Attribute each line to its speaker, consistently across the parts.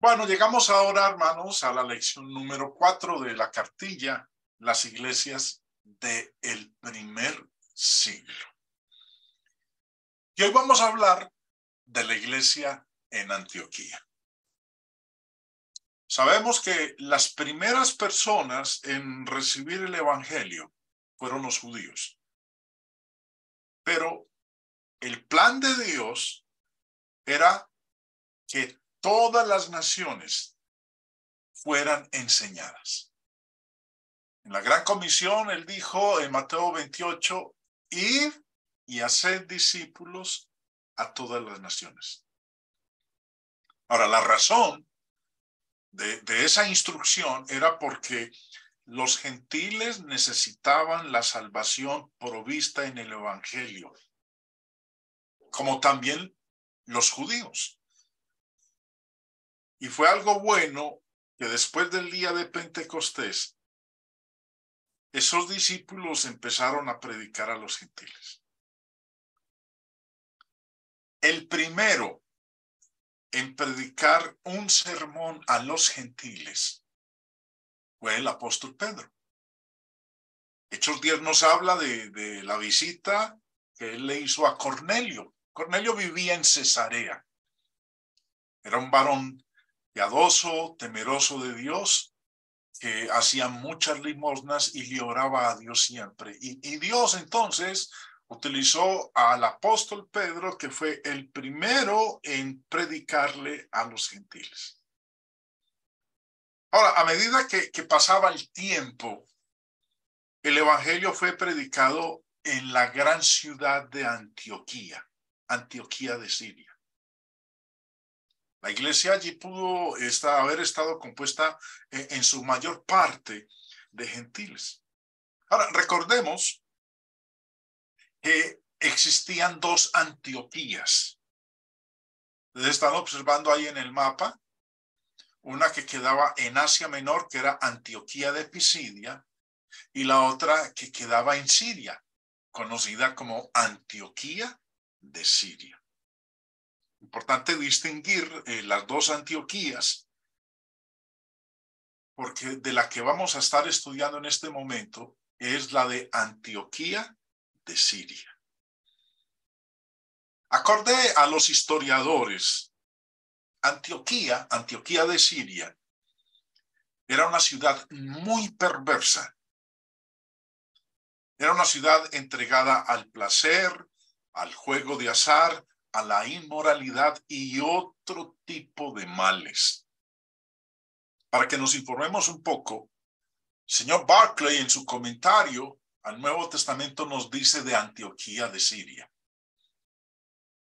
Speaker 1: Bueno, llegamos ahora, hermanos, a la lección número 4 de la cartilla, las iglesias del primer siglo. Y hoy vamos a hablar de la iglesia en Antioquía. Sabemos que las primeras personas en recibir el evangelio fueron los judíos. Pero el plan de Dios era que todas las naciones fueran enseñadas. En la gran comisión, él dijo en Mateo 28, id y haced discípulos a todas las naciones. Ahora, la razón de esa instrucción era porque los gentiles necesitaban la salvación provista en el evangelio, como también los judíos. Y fue algo bueno que después del día de Pentecostés, esos discípulos empezaron a predicar a los gentiles. El primero en predicar un sermón a los gentiles fue el apóstol Pedro. Hechos 10 nos habla de la visita que él le hizo a Cornelio. Cornelio vivía en Cesarea. Era un varón piadoso, temeroso de Dios, que hacía muchas limosnas y le oraba a Dios siempre. Y Dios entonces utilizó al apóstol Pedro, que fue el primero en predicarle a los gentiles. Ahora, a medida que pasaba el tiempo, el evangelio fue predicado en la gran ciudad de Antioquía, Antioquía de Siria. La iglesia allí pudo haber estado compuesta en su mayor parte de gentiles. Ahora, recordemos que existían dos Antioquías. Ustedes están observando ahí en el mapa, una que quedaba en Asia Menor, que era Antioquía de Pisidia, y la otra que quedaba en Siria, conocida como Antioquía de Siria. Importante distinguir las dos Antioquías, porque de la que vamos a estar estudiando en este momento es la de Antioquía de Siria. Acorde a los historiadores, Antioquía de Siria, era una ciudad muy perversa. Era una ciudad entregada al placer, al juego de azar, a la inmoralidad y otro tipo de males. Para que nos informemos un poco, señor Barclay en su comentario al Nuevo Testamento nos dice de Antioquía de Siria.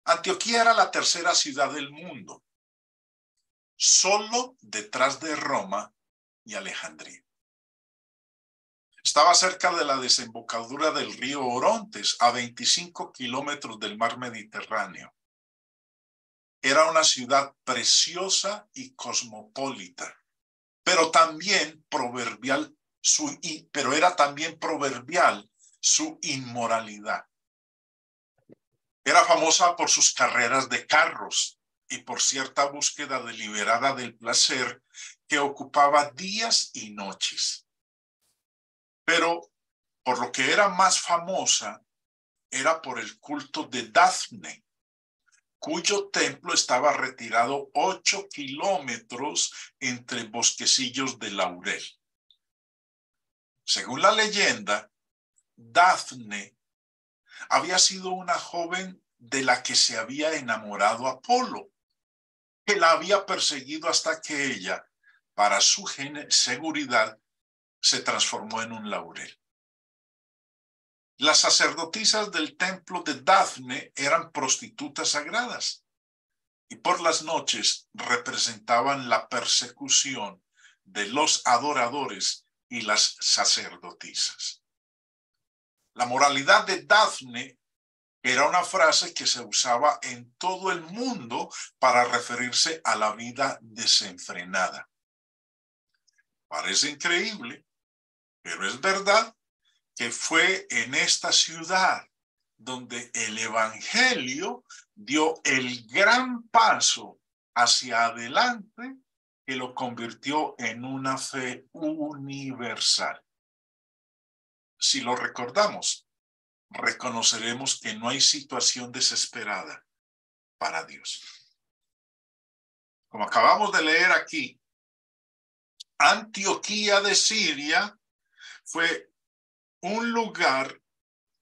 Speaker 1: Antioquía era la tercera ciudad del mundo, solo detrás de Roma y Alejandría. Estaba cerca de la desembocadura del río Orontes, a 25 kilómetros del mar Mediterráneo. Era una ciudad preciosa y cosmopolita, pero también proverbial, era también proverbial su inmoralidad. Era famosa por sus carreras de carros y por cierta búsqueda deliberada del placer que ocupaba días y noches. Pero por lo que era más famosa era por el culto de Dafne, cuyo templo estaba retirado 8 kilómetros entre bosquecillos de laurel. Según la leyenda, Dafne había sido una joven de la que se había enamorado Apolo, que la había perseguido hasta que ella, para su seguridad, se transformó en un laurel. Las sacerdotisas del templo de Dafne eran prostitutas sagradas y por las noches representaban la persecución de los adoradores y las sacerdotisas. La moralidad de Dafne era una frase que se usaba en todo el mundo para referirse a la vida desenfrenada. Parece increíble, pero es verdad que fue en esta ciudad donde el evangelio dio el gran paso hacia adelante que lo convirtió en una fe universal. Si lo recordamos, reconoceremos que no hay situación desesperada para Dios. Como acabamos de leer aquí, Antioquía de Siria fue un lugar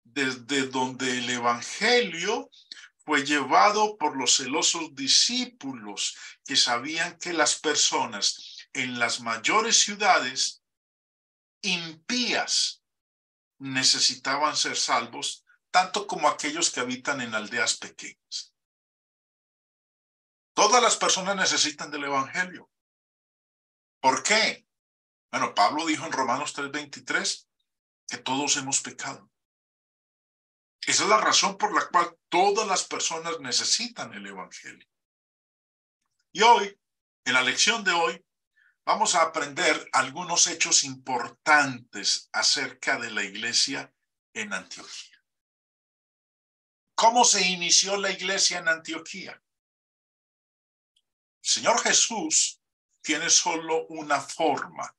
Speaker 1: desde donde el evangelio fue llevado por los celosos discípulos que sabían que las personas en las mayores ciudades impías necesitaban ser salvos, tanto como aquellos que habitan en aldeas pequeñas. Todas las personas necesitan del evangelio. ¿Por qué? Bueno, Pablo dijo en Romanos 3:23 que todos hemos pecado. Esa es la razón por la cual todas las personas necesitan el evangelio. Y hoy, en la lección de hoy, vamos a aprender algunos hechos importantes acerca de la iglesia en Antioquía. ¿Cómo se inició la iglesia en Antioquía? El Señor Jesús tiene solo una forma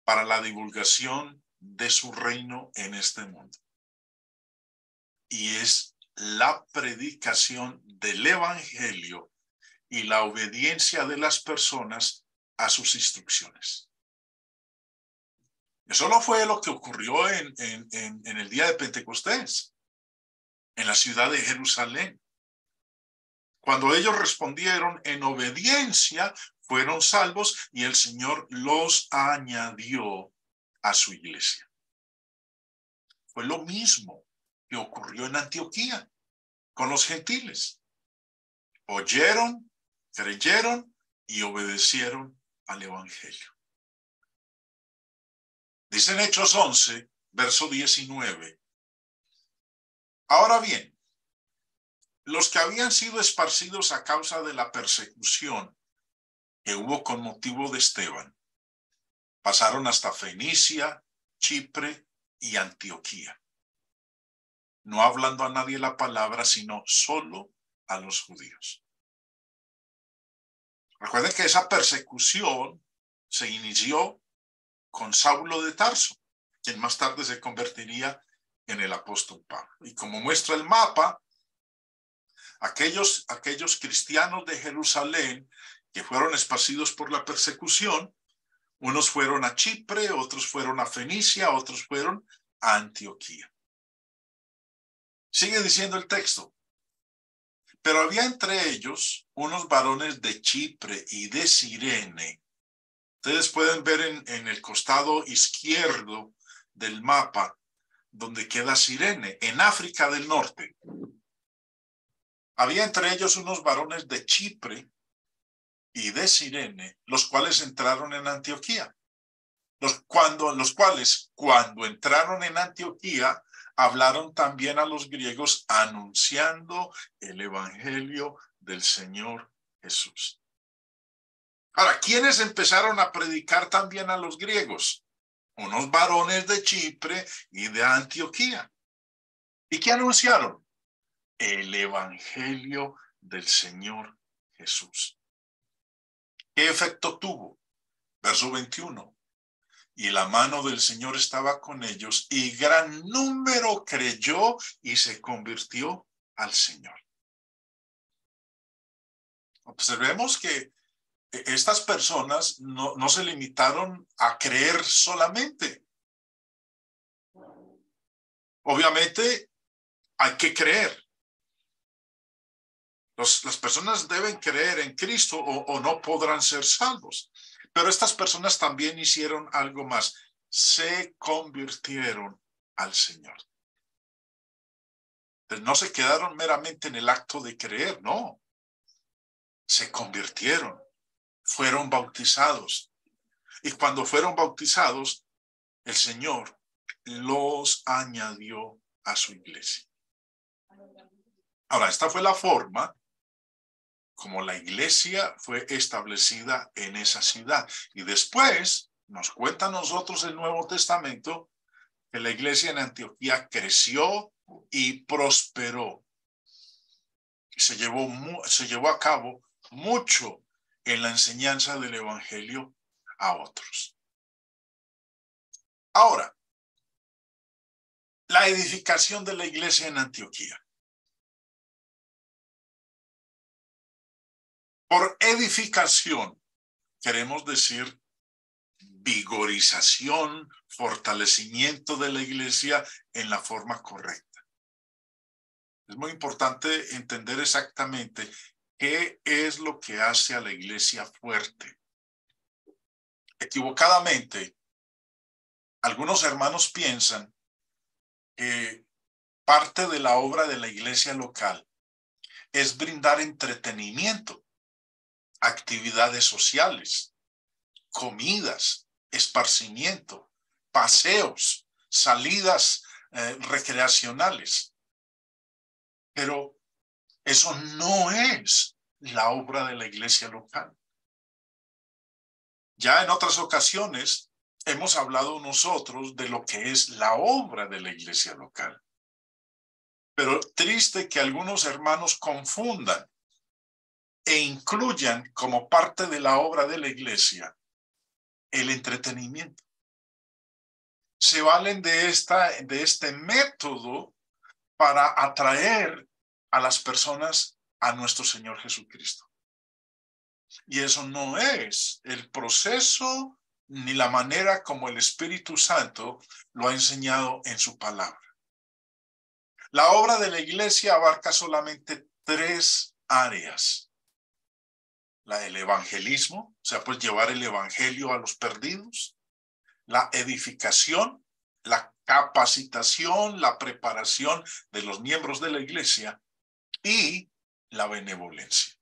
Speaker 1: para la divulgación de su reino en este mundo. Y es la predicación del evangelio y la obediencia de las personas a sus instrucciones. Eso no fue lo que ocurrió en el día de Pentecostés, en la ciudad de Jerusalén. Cuando ellos respondieron en obediencia, fueron salvos y el Señor los añadió a su iglesia. Fue lo mismo que ocurrió en Antioquía con los gentiles. Oyeron, creyeron y obedecieron al evangelio. Dice en Hechos 11, verso 19. Ahora bien, los que habían sido esparcidos a causa de la persecución que hubo con motivo de Esteban, pasaron hasta Fenicia, Chipre y Antioquía, no hablando a nadie la palabra, sino solo a los judíos. Recuerden que esa persecución se inició con Saulo de Tarso, quien más tarde se convertiría en el apóstol Pablo. Y como muestra el mapa, aquellos cristianos de Jerusalén que fueron esparcidos por la persecución, unos fueron a Chipre, otros fueron a Fenicia, otros fueron a Antioquía. Sigue diciendo el texto. Pero había entre ellos unos varones de Chipre y de Cirene. Ustedes pueden ver en el costado izquierdo del mapa donde queda Cirene, en África del Norte. Había entre ellos unos varones de Chipre y de Cirene, los cuales entraron en Antioquía. Los cuales, cuando entraron en Antioquía, hablaron también a los griegos anunciando el evangelio del Señor Jesús. Ahora, ¿quiénes empezaron a predicar también a los griegos? Unos varones de Chipre y de Antioquía. ¿Y qué anunciaron? El evangelio del Señor Jesús. ¿Qué efecto tuvo? Verso 21. Y la mano del Señor estaba con ellos, y gran número creyó y se convirtió al Señor. Observemos que estas personas no se limitaron a creer solamente. Obviamente hay que creer. Las personas deben creer en Cristo o no podrán ser salvos. Pero estas personas también hicieron algo más. Se convirtieron al Señor. Entonces, no se quedaron meramente en el acto de creer, no. Se convirtieron, fueron bautizados. Y cuando fueron bautizados, el Señor los añadió a su iglesia. Ahora, esta fue la forma como la iglesia fue establecida en esa ciudad. Y después nos cuenta a nosotros el Nuevo Testamento que la iglesia en Antioquía creció y prosperó. Se llevó a cabo mucho en la enseñanza del evangelio a otros. Ahora, la edificación de la iglesia en Antioquía. Por edificación queremos decir vigorización, fortalecimiento de la iglesia en la forma correcta. Es muy importante entender exactamente qué es lo que hace a la iglesia fuerte. Equivocadamente, algunos hermanos piensan que parte de la obra de la iglesia local es brindar entretenimiento, actividades sociales, comidas, esparcimiento, paseos, salidas recreacionales. Pero eso no es la obra de la iglesia local. Ya en otras ocasiones hemos hablado nosotros de lo que es la obra de la iglesia local. Pero triste que algunos hermanos confundan e incluyan como parte de la obra de la iglesia el entretenimiento. Se valen de este método para atraer a las personas a nuestro Señor Jesucristo. Y eso no es el proceso ni la manera como el Espíritu Santo lo ha enseñado en su palabra. La obra de la iglesia abarca solamente 3 áreas. La del evangelismo, o sea, pues llevar el evangelio a los perdidos. La edificación, la capacitación, la preparación de los miembros de la iglesia y la benevolencia.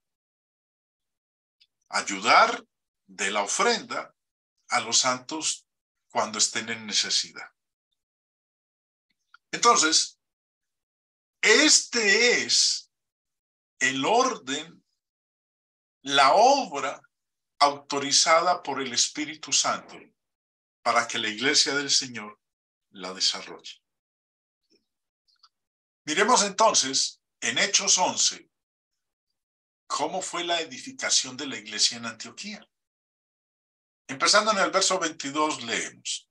Speaker 1: Ayudar de la ofrenda a los santos cuando estén en necesidad. Entonces, este es el orden, la obra autorizada por el Espíritu Santo para que la iglesia del Señor la desarrolle. Miremos entonces en Hechos 11 cómo fue la edificación de la iglesia en Antioquía. Empezando en el verso 22 leemos: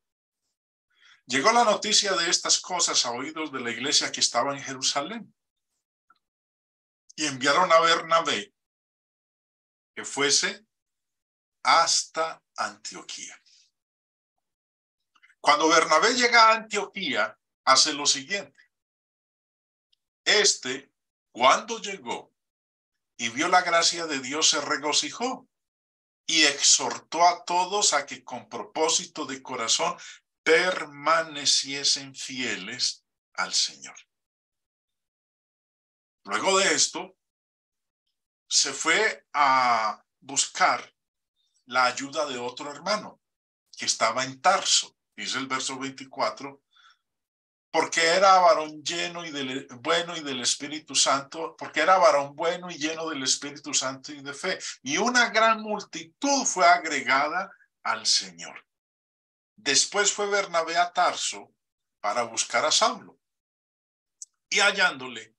Speaker 1: llegó la noticia de estas cosas a oídos de la iglesia que estaba en Jerusalén, y enviaron a Bernabé que fuese hasta Antioquía. Cuando Bernabé llega a Antioquía, hace lo siguiente. Cuando llegó y vio la gracia de Dios, se regocijó y exhortó a todos a que con propósito de corazón permaneciesen fieles al Señor. Luego de esto, se fue a buscar la ayuda de otro hermano que estaba en Tarso, dice el verso 24, porque era varón bueno y del Espíritu Santo, porque era varón bueno y lleno del Espíritu Santo y de fe. Y una gran multitud fue agregada al Señor. Después fue Bernabé a Tarso para buscar a Saulo, y hallándole,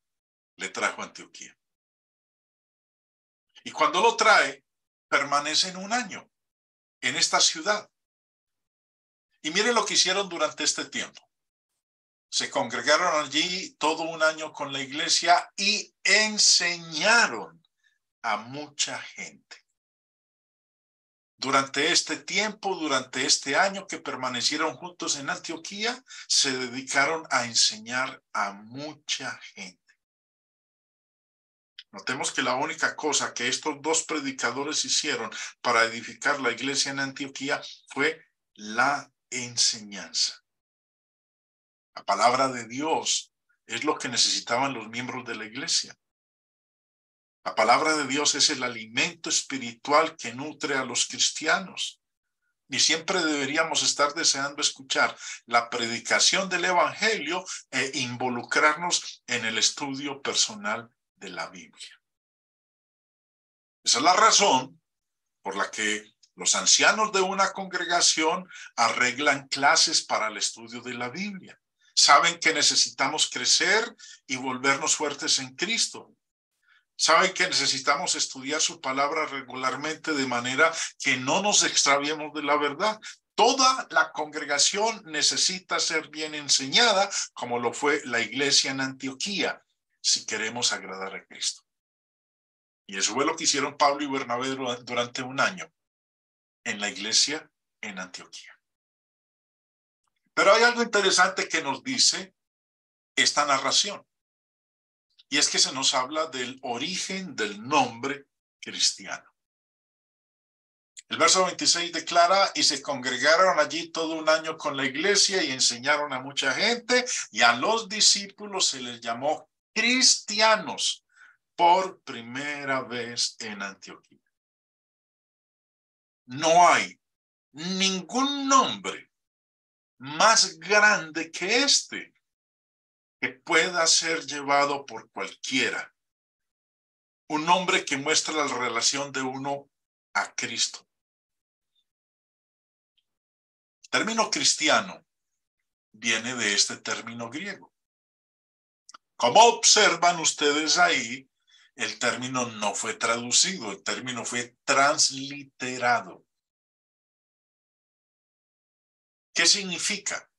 Speaker 1: le trajo a Antioquía. Y cuando lo trae, permanecen 1 año en esta ciudad. Y mire lo que hicieron durante este tiempo. Se congregaron allí todo 1 año con la iglesia y enseñaron a mucha gente. Durante este tiempo, durante este año que permanecieron juntos en Antioquía, se dedicaron a enseñar a mucha gente. Notemos que la única cosa que estos 2 predicadores hicieron para edificar la iglesia en Antioquía fue la enseñanza. La palabra de Dios es lo que necesitaban los miembros de la iglesia. La palabra de Dios es el alimento espiritual que nutre a los cristianos. Y siempre deberíamos estar deseando escuchar la predicación del evangelio e involucrarnos en el estudio personal de la Biblia. Esa es la razón por la que los ancianos de una congregación arreglan clases para el estudio de la Biblia. Saben que necesitamos crecer y volvernos fuertes en Cristo. Saben que necesitamos estudiar su palabra regularmente de manera que no nos extraviemos de la verdad. Toda la congregación necesita ser bien enseñada, como lo fue la iglesia en Antioquía, si queremos agradar a Cristo. Y eso fue lo que hicieron Pablo y Bernabé durante un año en la iglesia en Antioquía. Pero hay algo interesante que nos dice esta narración. Y es que se nos habla del origen del nombre cristiano. El verso 26 declara, y se congregaron allí todo un año con la iglesia y enseñaron a mucha gente, y a los discípulos se les llamó cristianos por primera vez en Antioquía. No hay ningún nombre más grande que este que pueda ser llevado por cualquiera. Un nombre que muestra la relación de uno a Cristo. El término cristiano viene de este término griego. Como observan ustedes ahí, el término no fue traducido, el término fue transliterado. ¿Qué significa?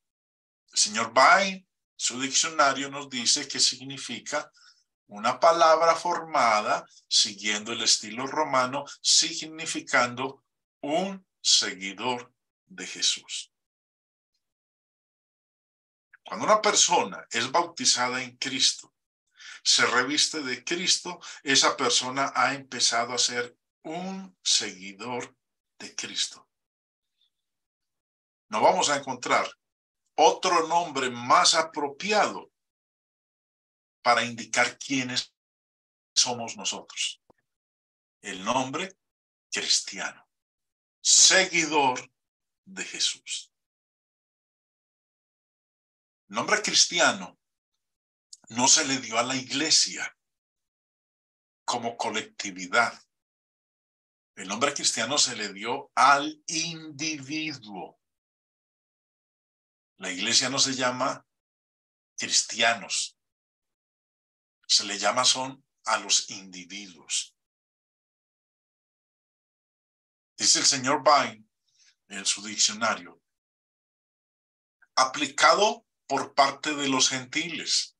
Speaker 1: El señor Bain, su diccionario nos dice que significa una palabra formada siguiendo el estilo romano, significando un seguidor de Jesús. Cuando una persona es bautizada en Cristo, se reviste de Cristo, esa persona ha empezado a ser un seguidor de Cristo. No vamos a encontrar otro nombre más apropiado para indicar quiénes somos nosotros. El nombre cristiano, seguidor de Jesús. El nombre cristiano no se le dio a la iglesia como colectividad. El nombre cristiano se le dio al individuo. La iglesia no se llama cristianos, se le llama son a los individuos. Dice el señor Bain en su diccionario, aplicado por parte de los gentiles.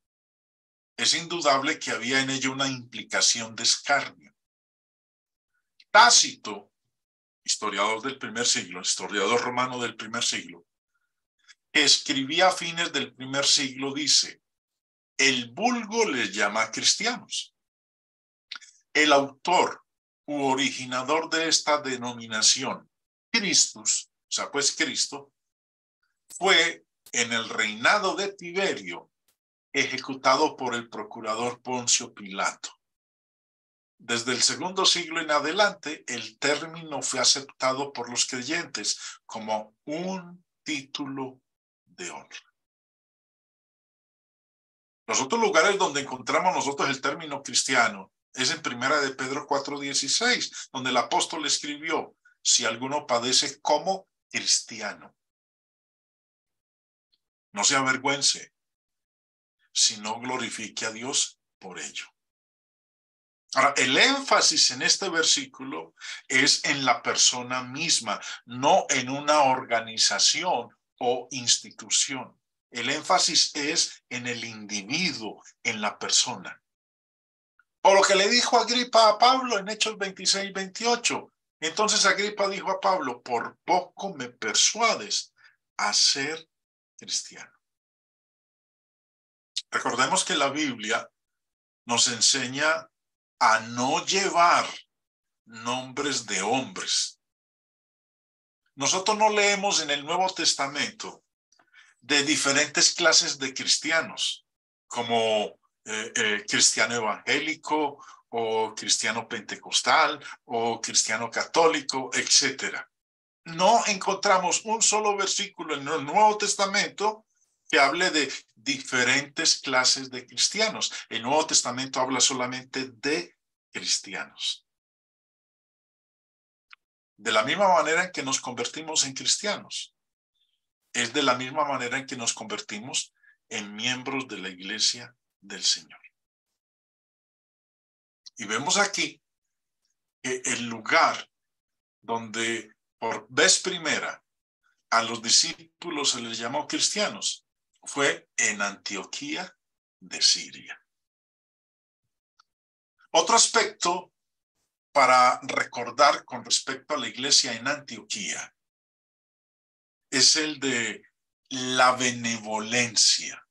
Speaker 1: Es indudable que había en ello una implicación de escarnio. Tácito, historiador del primer siglo, historiador romano del primer siglo, que escribía a fines del primer siglo, dice, el vulgo les llama cristianos. El autor u originador de esta denominación, Christus, o sea, pues Cristo, fue en el reinado de Tiberio ejecutado por el procurador Poncio Pilato. Desde el segundo siglo en adelante, el término fue aceptado por los creyentes como un título de honra. Los otros lugares donde encontramos nosotros el término cristiano es en Primera de Pedro 4:16, donde el apóstol escribió, si alguno padece como cristiano, no se avergüence, sino glorifique a Dios por ello. Ahora, el énfasis en este versículo es en la persona misma, no en una organización o institución. El énfasis es en el individuo, en la persona. O lo que le dijo Agripa a Pablo en Hechos 26-28. Entonces Agripa dijo a Pablo, por poco me persuades a ser cristiano. Recordemos que la Biblia nos enseña a no llevar nombres de hombres. Nosotros no leemos en el Nuevo Testamento de diferentes clases de cristianos, como cristiano evangélico o cristiano pentecostal o cristiano católico, etc. No encontramos un solo versículo en el Nuevo Testamento que hable de diferentes clases de cristianos. El Nuevo Testamento habla solamente de cristianos. De la misma manera en que nos convertimos en cristianos, es de la misma manera en que nos convertimos en miembros de la iglesia del Señor. Y vemos aquí que el lugar donde por vez primera a los discípulos se les llamó cristianos fue en Antioquía de Siria. Otro aspecto para recordar con respecto a la iglesia en Antioquía es el de la benevolencia,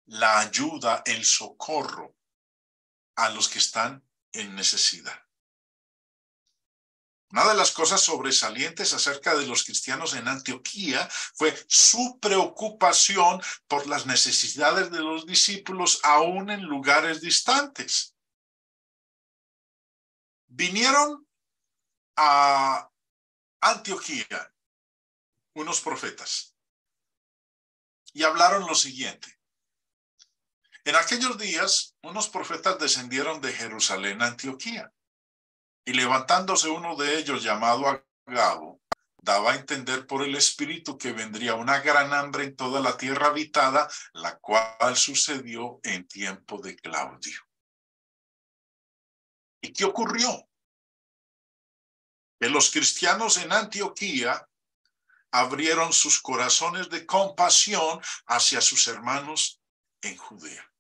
Speaker 1: la ayuda, el socorro a los que están en necesidad. Una de las cosas sobresalientes acerca de los cristianos en Antioquía fue su preocupación por las necesidades de los discípulos aún en lugares distantes. Vinieron a Antioquía unos profetas y hablaron lo siguiente. En aquellos días, unos profetas descendieron de Jerusalén a Antioquía. Y levantándose uno de ellos, llamado Agabo, daba a entender por el Espíritu que vendría una gran hambre en toda la tierra habitada, la cual sucedió en tiempo de Claudio. ¿Y qué ocurrió? Que los cristianos en Antioquía abrieron sus corazones de compasión hacia sus hermanos en Judea.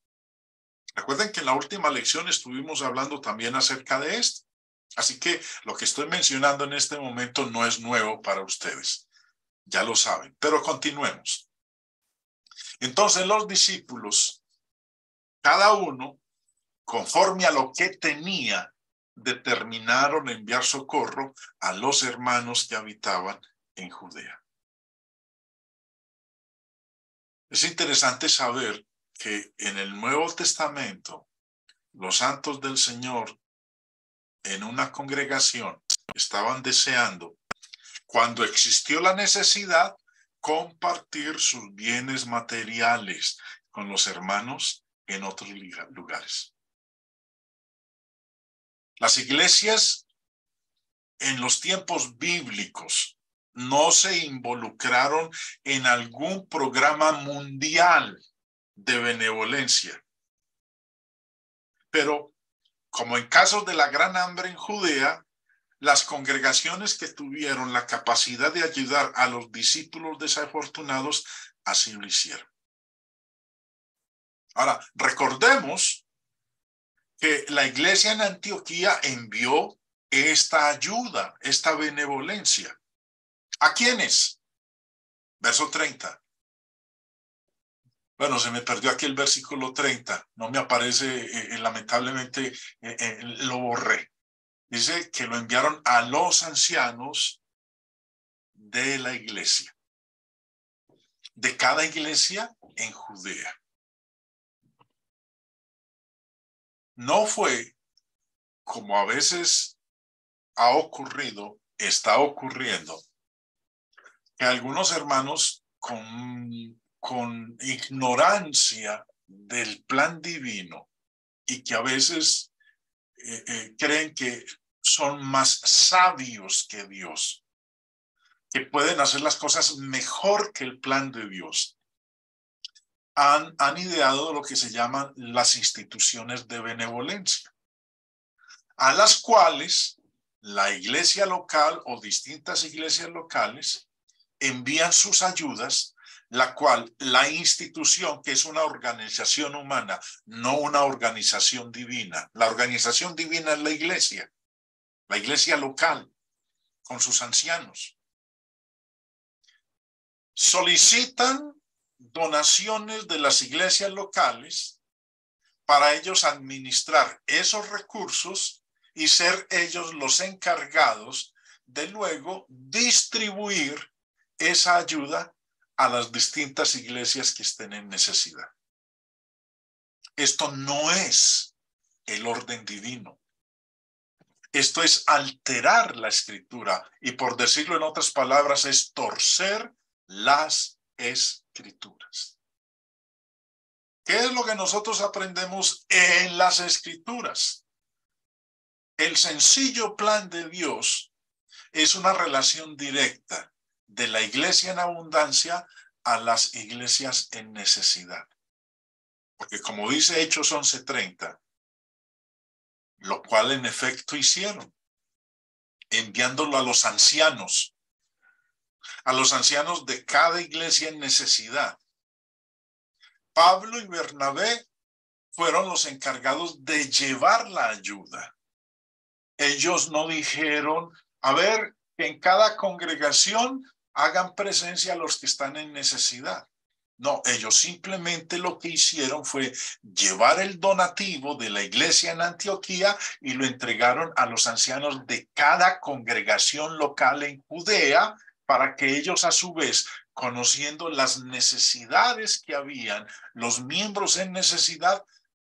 Speaker 1: Recuerden que en la última lección estuvimos hablando también acerca de esto. Así que lo que estoy mencionando en este momento no es nuevo para ustedes. Ya lo saben, pero continuemos. Entonces los discípulos, cada uno, conforme a lo que tenía, determinaron enviar socorro a los hermanos que habitaban en Judea. Es interesante saber que en el Nuevo Testamento, los santos del Señor en una congregación estaban deseando, cuando existió la necesidad, compartir sus bienes materiales con los hermanos en otros lugares. Las iglesias en los tiempos bíblicos no se involucraron en algún programa mundial de benevolencia. Pero, como en casos de la gran hambre en Judea, las congregaciones que tuvieron la capacidad de ayudar a los discípulos desafortunados, así lo hicieron. Ahora, recordemos que la iglesia en Antioquía envió esta ayuda, esta benevolencia. ¿A quiénes? Verso 30. Bueno, se me perdió aquí el versículo 30. No me aparece, lamentablemente lo borré. Dice que lo enviaron a los ancianos de la iglesia, de cada iglesia en Judea. No fue como a veces ha ocurrido, está ocurriendo, que algunos hermanos con ignorancia del plan divino y que a veces creen que son más sabios que Dios, que pueden hacer las cosas mejor que el plan de Dios, han ideado lo que se llaman las instituciones de benevolencia, a las cuales la iglesia local o distintas iglesias locales envían sus ayudas, la cual la institución, que es una organización humana, no una organización divina. La organización divina es la iglesia local, con sus ancianos. Solicitan donaciones de las iglesias locales para ellos administrar esos recursos y ser ellos los encargados de luego distribuir esa ayuda a las distintas iglesias que estén en necesidad. Esto no es el orden divino. Esto es alterar la escritura y, por decirlo en otras palabras, es torcer las escrituras. ¿Qué es lo que nosotros aprendemos en las escrituras? El sencillo plan de Dios es una relación directa de la iglesia en abundancia a las iglesias en necesidad. Porque como dice Hechos 11:30, lo cual en efecto hicieron, enviándolo a los ancianos de cada iglesia en necesidad. Pablo y Bernabé fueron los encargados de llevar la ayuda. Ellos no dijeron, a ver, que en cada congregación hagan presencia a los que están en necesidad. No, ellos simplemente lo que hicieron fue llevar el donativo de la iglesia en Antioquía y lo entregaron a los ancianos de cada congregación local en Judea para que ellos a su vez, conociendo las necesidades que habían, los miembros en necesidad,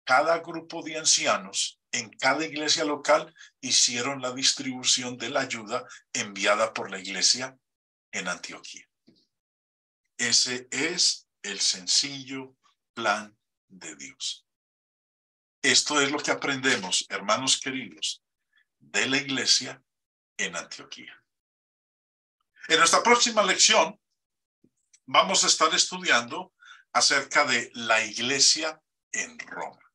Speaker 1: cada grupo de ancianos en cada iglesia local hicieron la distribución de la ayuda enviada por la iglesia en Antioquía. Ese es el sencillo plan de Dios. Esto es lo que aprendemos, hermanos queridos, de la iglesia en Antioquía. En nuestra próxima lección vamos a estar estudiando acerca de la iglesia en Roma.